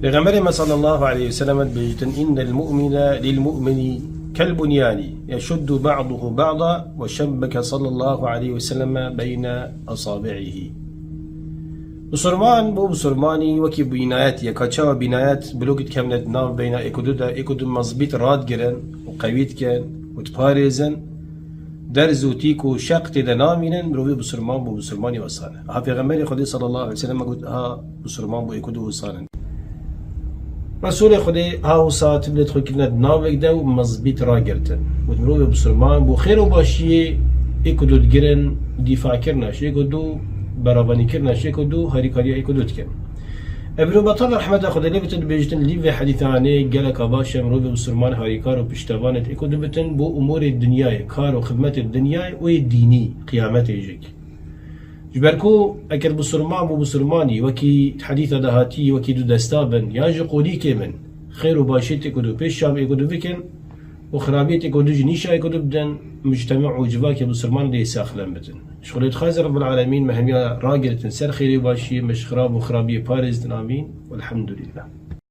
پیغمبر صلى الله عليه وسلم بيجتن إن المؤمن للمؤمن كالبنيان يشد بعضه بعضا وشبك صلى الله عليه وسلم بين أصابعه. بسرمان بو بسرماني وكي بنايات يكاتشا بنايات بلوكت كاملت ناف بين اكدو مزبيط راد جرن وقويت كان وتباريزن درز وتيكو شق تدنامين بروي بسرمان بو بسرماني وصانا. ها پیغمبر خدا صلى الله عليه وسلم قلت ها بسرمان بو اكدو وصانا. رسول خدا ها وصا تبلت خو كنا ناوك دا ومزبيط را گرتن وتمروي بسرمان بو خير وباشي اكدو دگرن دفاع كرنا شيكدو برابني كرنا شيكدو هاريكاريا اكدو تكن. ابن بطال رحمة خدا لي بتن بيجتن لي في حديثاني قالك باشا مروي بسرمان هاريكار وبشتوانت اكدو بتن بو امور الدنيا كار وخدمات الدنيا والديني قيامته يجيك. جبركو اكل بسرمان بو بسرماني وكي حديث دهاتي وكي دو دستابن ياجي قولي كمن خير وباشيت اكدو بيش شاب اكدو بكن وخرابيت اكدو جنيشا اكدو بدن مجتمع وجباك بسرمان دي ساخلن بتن. شغلت خازر رب العالمين مهمية راجل تنسر خيري وباشي مش خراب وخرابية باريس امين والحمد لله.